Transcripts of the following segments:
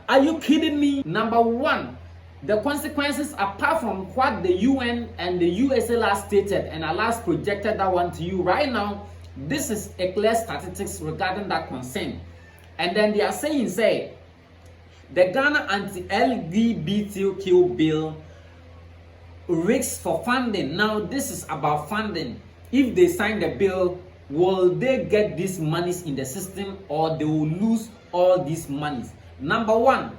Are you kidding me? Number one, the consequences, apart from what the UN and the USA last stated, and I last projected that one to you right now, this is a clear statistics regarding that concern. And then they are saying, say, the Ghana anti-LGBTQ bill risks for funding. Now, this is about funding. If they sign the bill, will they get these monies in the system, or they will lose all these monies? Number one,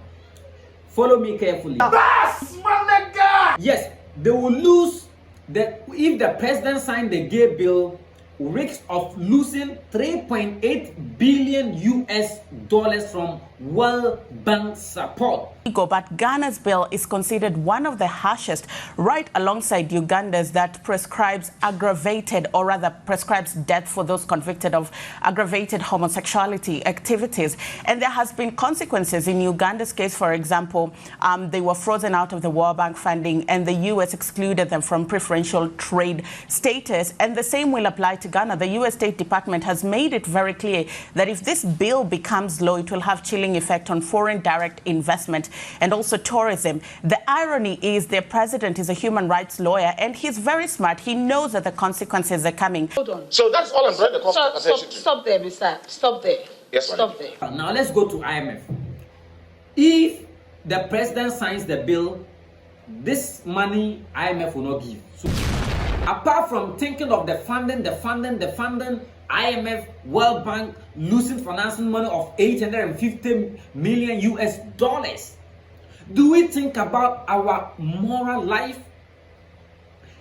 follow me carefully. That's my nigga! Yes, they will lose if the president signed the gay bill, risks of losing 3.8 billion US dollars from World Bank support. But Ghana's bill is considered one of the harshest, right alongside Uganda's, that prescribes prescribes death for those convicted of aggravated homosexuality activities. And there has been consequences in Uganda's case. For example, they were frozen out of the World Bank funding, and the US excluded them from preferential trade status. And the same will apply to Ghana. The US State Department has made it very clear that if this bill becomes law, it will have chilling effect on foreign direct investment and also tourism. The irony is their president is a human rights lawyer, and he's very smart. He knows that the consequences are coming. Hold on. So that's all I'm trying to attention to. Stop there, Mr. Stop there. Yes, stop there. Now let's go to IMF. If the president signs the bill, this money IMF will not give. So, apart from thinking of the funding, IMF, World Bank losing financing money of 850 million US dollars. Do we think about our moral life?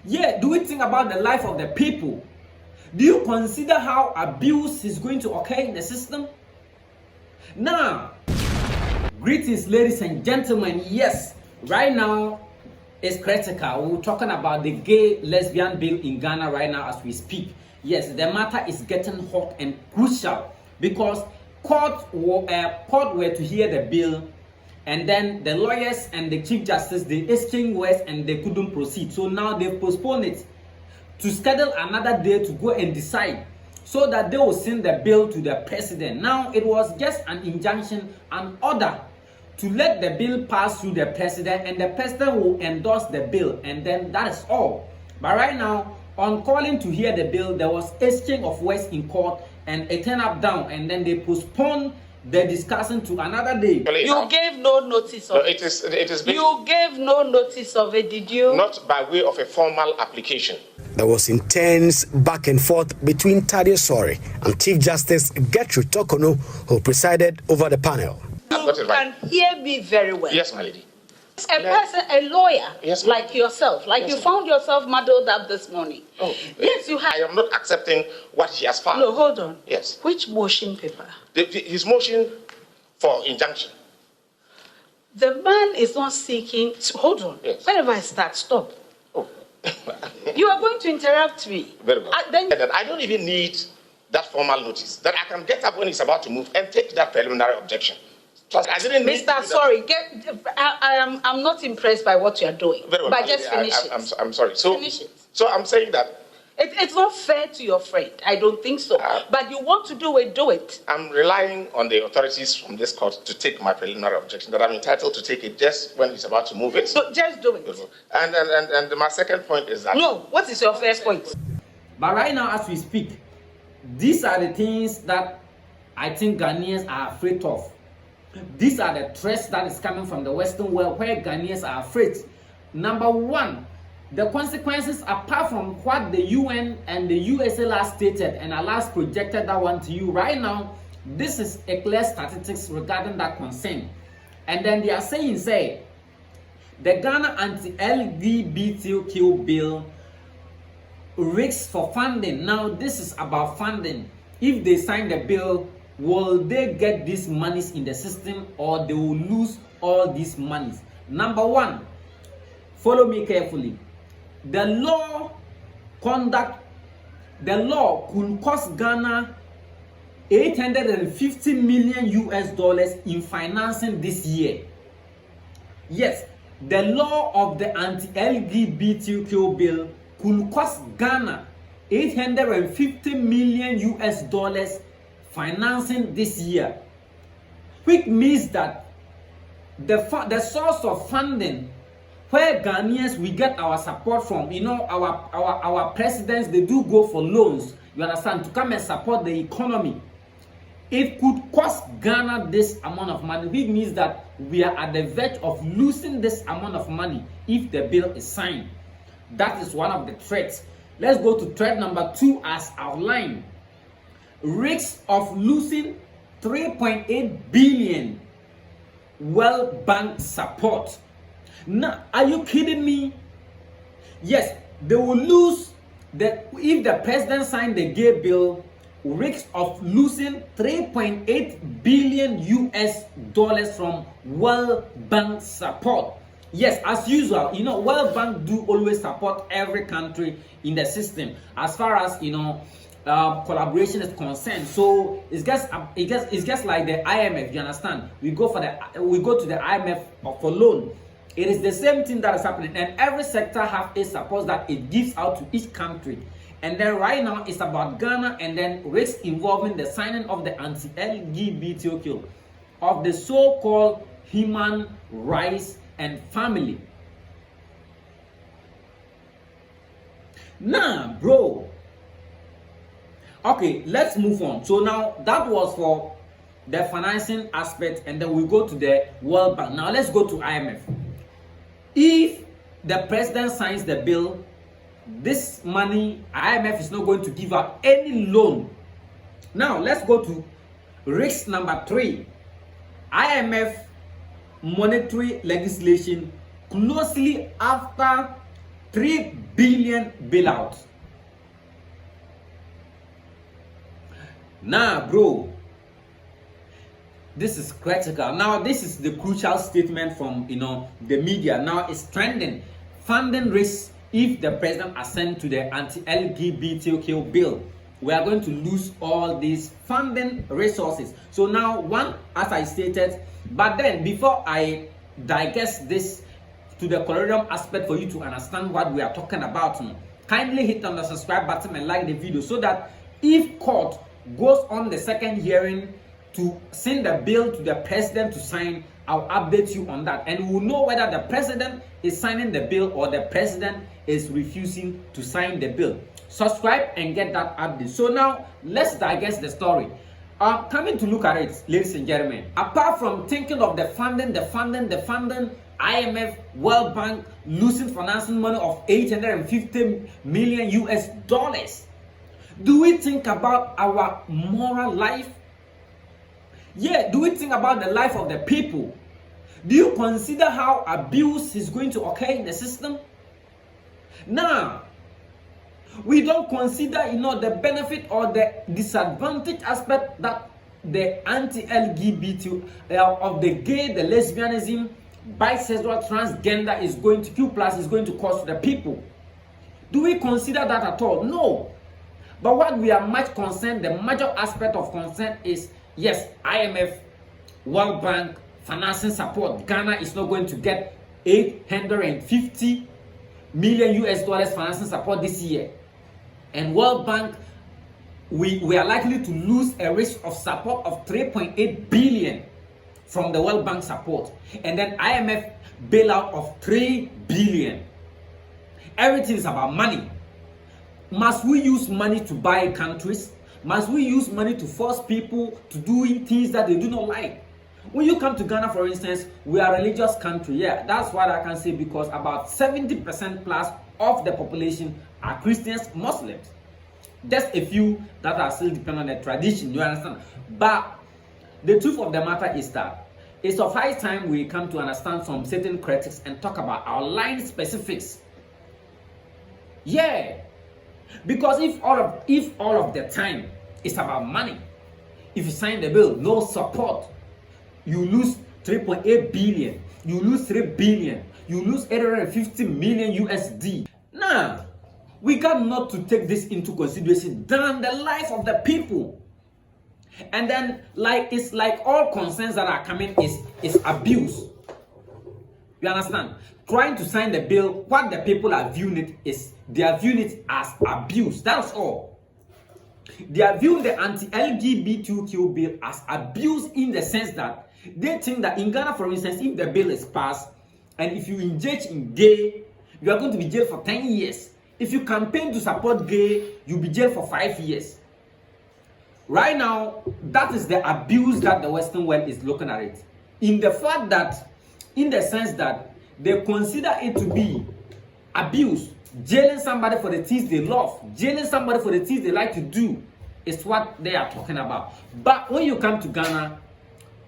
Yeah, do we think about the life of the people? Do you consider how abuse is going to occur in the system? Now, greetings, ladies and gentlemen. Yes, right now it's critical. We're talking about the gay lesbian bill in Ghana right now as we speak. Yes, the matter is getting hot and crucial because court were to hear the bill, and then the lawyers and the Chief Justice, they exchanged words and they couldn't proceed. So now they've postponed it to schedule another day to go and decide, so that they will send the bill to the president. Now it was just an injunction, an order to let the bill pass through the president, and the president will endorse the bill, and then that is all. But right now, on calling to hear the bill, there was exchange of words in court, and it turned up down, and then they postponed the discussion to another day. You gave no notice of it. You gave no notice of it, did you? Not by way of a formal application. There was intense back and forth between Thaddeus Sori and Chief Justice Gertrude Tokono, who presided over the panel. You can hear me very well. Yes, my lady. A person, a lawyer, yes, like yourself, like you found yourself muddled up this morning. Oh, yes, you have. I am not accepting what he has found. No, hold on. Yes. Which motion paper? His motion for injunction. The man is not seeking. Hold on. Yes. Whenever I start, stop. Oh. You are going to interrupt me. Very well. I don't even need that formal notice. That I can get up when he's about to move and take that preliminary objection. I didn't Mr. Sorry, I'm not impressed by what you are doing. Well, but just finish it. I'm sorry. Finish it. So I'm saying that it's not fair to your friend. I don't think so. But you want to do it, do it. I'm relying on the authorities from this court to take my preliminary objection, that I'm entitled to take it just when he's about to move it. So just do it. And my second point is that... No, what is your first point? But right now, as we speak, these are the things that I think Ghanaians are afraid of. These are the threats that is coming from the Western world, where Ghanaians are afraid. Number one, the consequences, apart from what the UN and the USA last stated, and I last projected that one to you right now, this is a clear statistics regarding that concern. And then they are saying, say, the Ghana anti-LGBTQ bill risks for funding. Now, this is about funding. If they sign the bill, will they get these monies in the system, or they will lose all these monies? Number one, follow me carefully. The law could cost Ghana 850 million US dollars in financing this year. Yes, the law of the anti-LGBTQ bill could cost Ghana 850 million US dollars financing this year, which means that the source of funding where Ghanaians we get our support from. You know, our presidents, they do go for loans, you understand, to come and support the economy. It could cost Ghana this amount of money, which means that we are at the verge of losing this amount of money if the bill is signed. That is one of the threats. Let's go to threat number 2 as outlined. Risk of losing 3.8 billion World Bank support. Now, are you kidding me? Yes, they will lose if the president signed the gay bill. Risk of losing 3.8 billion US dollars from World Bank support. Yes, as usual, you know, World Bank do always support every country in the system as far as, you know, collaboration is concerned. So it's just like the IMF. You understand? We go to the IMF for loan. It is the same thing that is happening, and every sector have a support that it gives out to each country. And then right now it's about Ghana, and then risks involving the signing of the anti-Lgbtq of the so-called human rights and family. Nah, bro. Okay, let's move on. So now that was for the financing aspect, and then we go to the World Bank. Now let's go to IMF. If the president signs the bill, this money, IMF is not going to give out any loan. Now let's go to risk number 3. IMF monetary legislation closely after 3 billion bailout. Nah, bro, this is critical. Now this is the crucial statement from, you know, the media. Now it's trending. Funding risks if the president assents to the anti-Lgbtq bill. We are going to lose all these funding resources. So now, one, as I stated, but then before I digest this to the colloquial aspect for you to understand what we are talking about, kindly hit on the subscribe button and like the video, so that if court goes on the second hearing to send the bill to the president to sign, I'll update you on that, and we'll know whether the president is signing the bill or the president is refusing to sign the bill. Subscribe and get that update. So now let's digest the story. Coming to look at it, ladies and gentlemen, apart from thinking of the funding, IMF, World Bank losing financing money of 850 million US dollars, do we think about our moral life? Yeah, do we think about the life of the people? Do you consider how abuse is going to occur in the system? Now, we don't consider, you know, the benefit or the disadvantage aspect that the anti-LGBT of the gay, the lesbianism, bisexual, transgender is going to Q+ is going to cause to the people. Do we consider that at all? No. But what we are much concerned, the major aspect of concern is, yes, IMF, World Bank, financing support. Ghana is not going to get 850 million US dollars financing support this year. And World Bank, we are likely to lose a risk of support of 3.8 billion from the World Bank support. And then IMF bailout of 3 billion. Everything is about money. Must we use money to buy countries? Must we use money to force people to do things that they do not like? When you come to Ghana, for instance, we are a religious country. Yeah, that's what I can say, because about 70% plus of the population are Christians, Muslims. Just a few that are still dependent on the tradition, you understand? But the truth of the matter is that it's of high time we come to understand some certain critics and talk about our line specifics. Yeah. Because if all of the time it's about money, if you sign the bill, no support, you lose 3.8 billion, you lose 3 billion, you lose 850 million USD. Nah, we got not to take this into consideration than the life of the people. And then, like, it's like all concerns that are coming is abuse. You understand? Trying to sign the bill, what the people are viewing it is, they are viewing it as abuse. That's all. They are viewing the anti-LGBTQ bill as abuse, in the sense that They think that in Ghana, for instance, if the bill is passed and if you engage in gay, you are going to be jailed for 10 years. If you campaign to support gay, you'll be jailed for 5 years. Right now, that is the abuse that the Western world is looking at it. In the fact that, in the sense that they consider it to be abuse. Jailing somebody for the things they love, jailing somebody for the things they like to do is what they are talking about. But when you come to Ghana,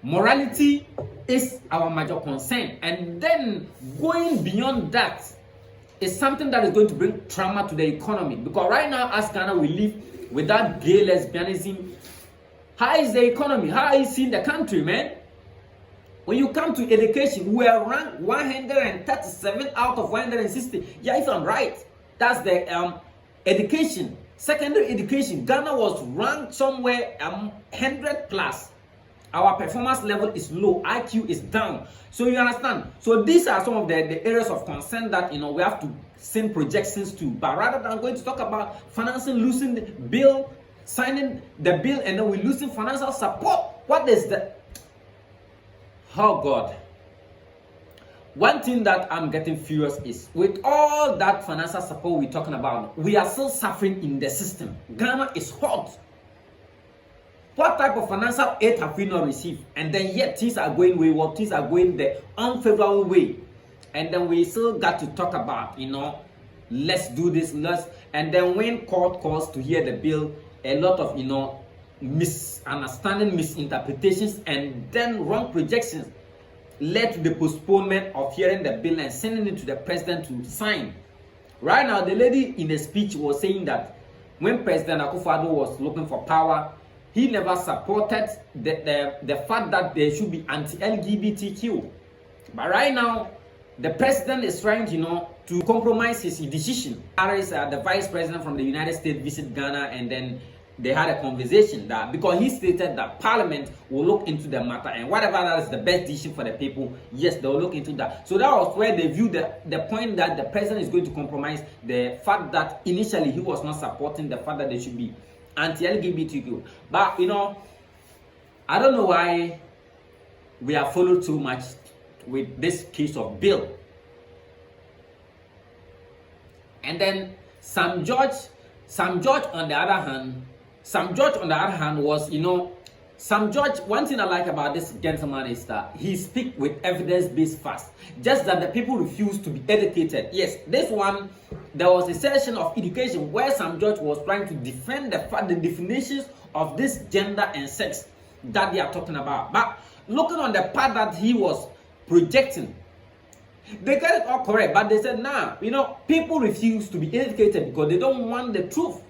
morality is our major concern. And then going beyond that is something that is going to bring trauma to the economy. Because right now, as Ghana, we live without gay lesbianism. How is the economy? How are you seeing the country, man? When you come to education, we are ranked 137 out of 160. Yeah, if I'm right, that's the education, secondary education. Ghana was ranked somewhere 100 plus. Our performance level is low, IQ is down. So you understand? So these are some of the areas of concern that we have to send projections to. But rather than going to talk about financing, losing the bill, signing the bill, and then we're losing financial support. What is the... Oh God. One thing that I'm getting furious is with all that financial support we're talking about, we are still suffering in the system. Ghana is hot. What type of financial aid have we not received? And then yet things are going wayward, things are going the unfavorable way. And then we still got to talk about, let's do this, and then when court calls to hear the bill, a lot of, misunderstanding, misinterpretations, and then wrong projections led to the postponement of hearing the bill and sending it to the president to sign. Right now, the lady in the speech was saying that when President Akufo-Addo was looking for power, he never supported the fact that there should be anti-LGBTQ. But right now, the president is trying, to compromise his decision. Harris, the vice president from the United States, visited Ghana, and then they had a conversation that because he stated that Parliament will look into the matter, and whatever that is the best decision for the people, yes, they will look into that. So that was where they viewed the point that the president is going to compromise the fact that initially he was not supporting the fact that there should be anti-LGBTQ. But I don't know why we are followed too much with this case of bill. And then Sam George on the other hand, was, Sam George, one thing I like about this gentleman is that he speaks with evidence-based facts. Just that the people refuse to be educated. Yes, this one, there was a session of education where Sam George was trying to defend the definitions of this gender and sex that they are talking about. But looking on the part that he was projecting, they got it all correct, but they said, nah, people refuse to be educated because they don't want the truth.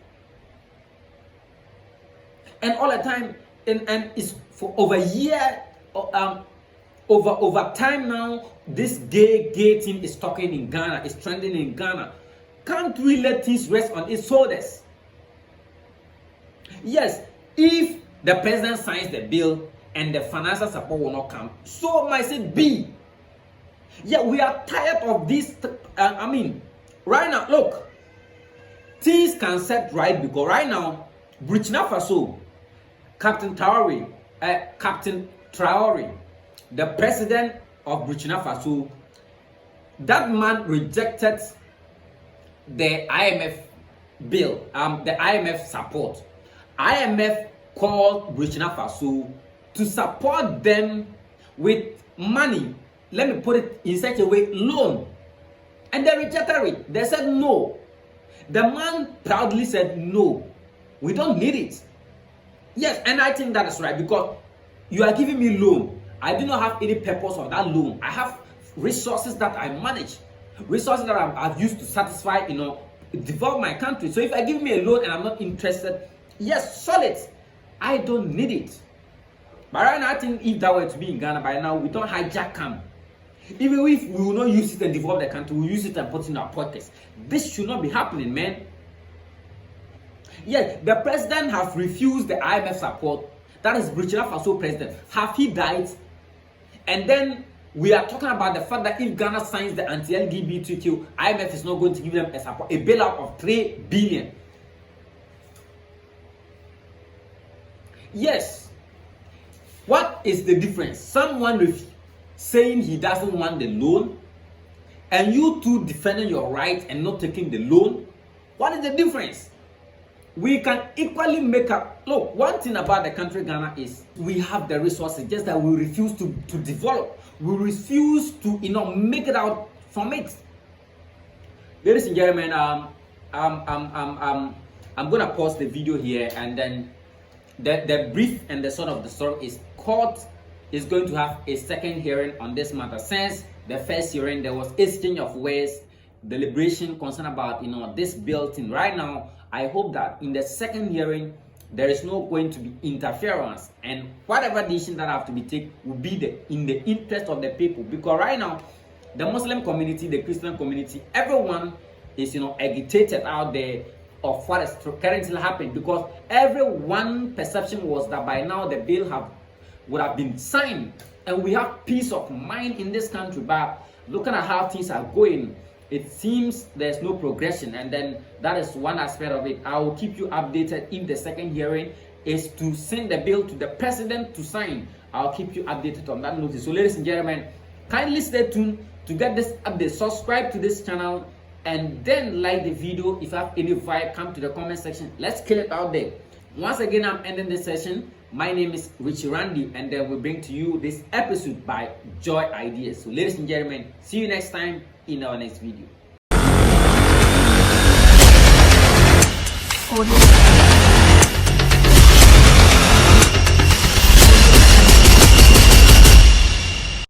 And all the time, and it's for over a year, over time now, this gay thing is talking in Ghana, it's trending in Ghana. Can't we let things rest on its shoulders? Yes, if the president signs the bill and the financial support will not come, so might it be. Yeah, we are tired of this. Right now, look, things can set right because right now, Burkina Faso, Captain Traore, the president of Burkina Faso, that man rejected the IMF bill, the IMF support. IMF called Burkina Faso to support them with money. Let me put it in such a way, loan. And they rejected it. They said no. The man proudly said no. We don't need it. Yes, and I think that is right because you are giving me loan. I do not have any purpose of that loan. I have resources that I manage. Resources that I've used to satisfy, develop my country. So if I give me a loan and I'm not interested, yes, solid. I don't need it. But right now, I think if that were to be in Ghana by now, we don't hijack camp. Even if we will not use it and develop the country, we will use it and put it in our pockets. This should not be happening, man. Yes, the president has refused the IMF support. That is Burkina Faso president. Have he died? And then we are talking about the fact that if Ghana signs the anti-LGBTQ, IMF is not going to give them a support, a bailout of 3 billion. Yes. What is the difference? Someone saying he doesn't want the loan, and you two defending your right and not taking the loan. What is the difference? We can equally make up. Look, one thing about the country Ghana is we have the resources, just that we refuse to develop. We refuse to, make it out from it. Ladies and gentlemen, I'm gonna pause the video here, and then the brief and the sort of the story is court is going to have a second hearing on this matter. Since the first hearing, there was exchange of words, deliberation concern about this bill thing. Right now, I hope that in the second hearing there is no going to be interference, and whatever decision that have to be taken will be in the interest of the people. Because right now, the Muslim community, the Christian community, everyone is agitated out there of what is currently happening, because everyone perception was that by now the bill would have been signed and we have peace of mind in this country. But looking at how things are going, it seems there's no progression, and then that is one aspect of it. I will keep you updated if the second hearing is to send the bill to the president to sign. I'll keep you updated on that notice. So ladies and gentlemen, kindly stay tuned to get this update. Subscribe to this channel and then like the video. If you have any vibe, come to the comment section. Let's kill it out there. Once again, I'm ending this session. My name is Richie Randy, and then we'll bring to you this episode by Joy Ideas. So ladies and gentlemen, see you next time in our next video. Audio.